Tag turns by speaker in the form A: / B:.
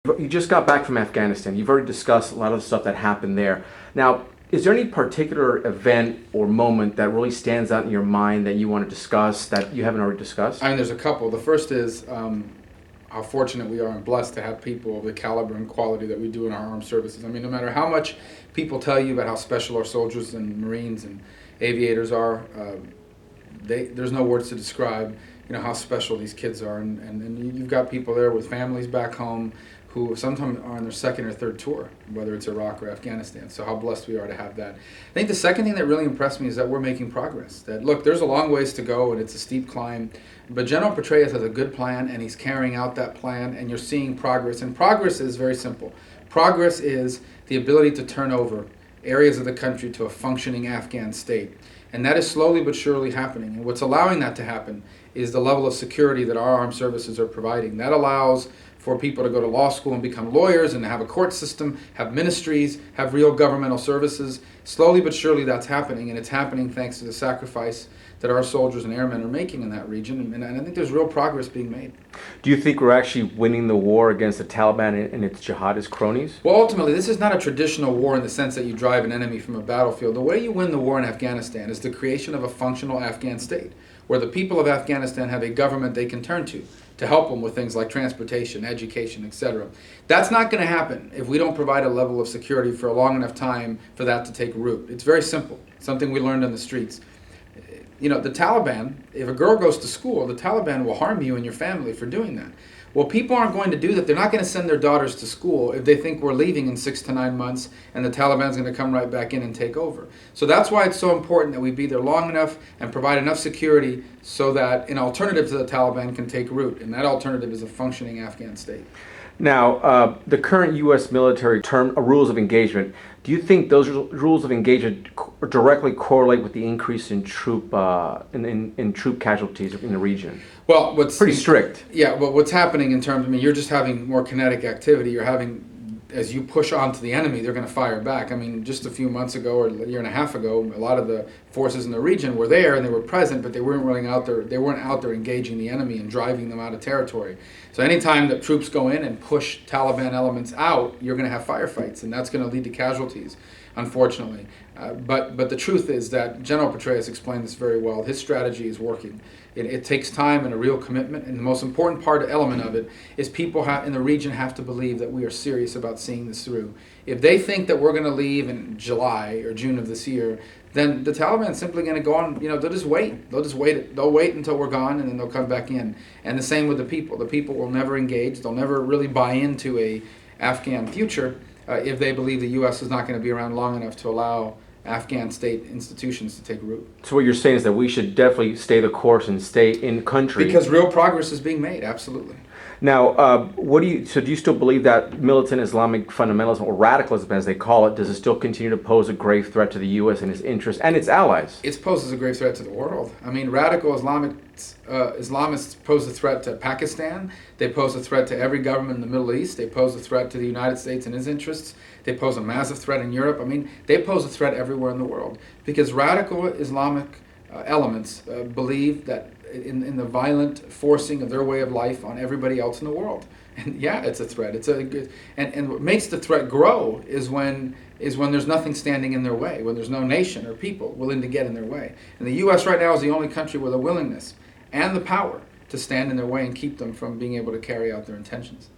A: You just got back from Afghanistan. You've already discussed a lot of the stuff that happened there. Now, is there any particular event or moment that really stands out in your mind that you want to discuss that you haven't already discussed?
B: I mean, there's a couple. The first is how fortunate we are and blessed to have people of the caliber and quality that we do in our armed services. I mean, no matter how much people tell you about how special our soldiers and Marines and aviators are, there's no words to describe, how special these kids are. And you've got people there with families back home who sometimes are on their second or third tour, whether it's Iraq or Afghanistan. So how blessed we are to have that. I think the second thing that really impressed me is that we're making progress. That, look, there's a long ways to go and it's a steep climb, but General Petraeus has a good plan and he's carrying out that plan, and you're seeing progress. And progress is very simple. Progress is the ability to turn over areas of the country to a functioning Afghan state. And that is slowly but surely happening. And what's allowing that to happen is the level of security that our armed services are providing. That allows for people to go to law school and become lawyers and have a court system, have ministries, have real governmental services. Slowly but surely that's happening, and it's happening thanks to the sacrifice that our soldiers and airmen are making in that region, and I think there's real progress being made.
A: Do you think we're actually winning the war against the Taliban and its jihadist cronies?
B: Well, ultimately, this is not a traditional war in the sense that you drive an enemy from a battlefield. The way you win the war in Afghanistan is the creation of a functional Afghan state, where the people of Afghanistan have a government they can turn to help them with things like transportation, education, etc. That's not going to happen if we don't provide a level of security for a long enough time for that to take root. It's very simple, something we learned on the streets. The Taliban, if a girl goes to school, the Taliban will harm you and your family for doing that. Well, people aren't going to do that. They're not going to send their daughters to school if they think we're leaving in 6 to 9 months and the Taliban's going to come right back in and take over. So that's why it's so important that we be there long enough and provide enough security so that an alternative to the Taliban can take root. And that alternative is a functioning Afghan state.
A: Now, the current U.S. military term rules of engagement, do you think those rules of engagement directly correlate with the increase in troop troop casualties in the region?
B: Well, what's
A: pretty strict.
B: Yeah, but what's happening in terms, you're just having more kinetic activity. You're having, as you push onto the enemy, they're going to fire back. Just a few months ago or a year and a half ago, a lot of the forces in the region were there and they were present, but they weren't really out there. They weren't out there engaging the enemy and driving them out of territory. So anytime that troops go in and push Taliban elements out, you're going to have firefights, and that's going to lead to casualties, unfortunately. But the truth is that General Petraeus explained this very well. His strategy is working. It takes time and a real commitment, and the most important element of it is people in the region have to believe that we are serious about seeing this through. If they think that we're going to leave in July or June of this year, then the Taliban's simply going to go on, they'll just wait. They'll wait until we're gone, and then they'll come back in. And the same with the people. The people will never engage. They'll never really buy into a Afghan future if they believe the U.S. is not going to be around long enough to allow Afghan state institutions to take root.
A: So what you're saying is that we should definitely stay the course and stay in country.
B: Because real progress is being made, absolutely.
A: Now, do you still believe that militant Islamic fundamentalism, or radicalism as they call it, does it still continue to pose a grave threat to the U.S. and its interests and its allies?
B: It poses a grave threat to the world. Radical Islamists pose a threat to Pakistan. They pose a threat to every government in the Middle East. They pose a threat to the United States and its interests. They pose a massive threat in Europe. They pose a threat everywhere in the world because radical Islamic elements believe that in the violent forcing of their way of life on everybody else in the world. And yeah, it's a threat. And what makes the threat grow is when there's nothing standing in their way, when there's no nation or people willing to get in their way. And the U.S. right now is the only country with a willingness and the power to stand in their way and keep them from being able to carry out their intentions.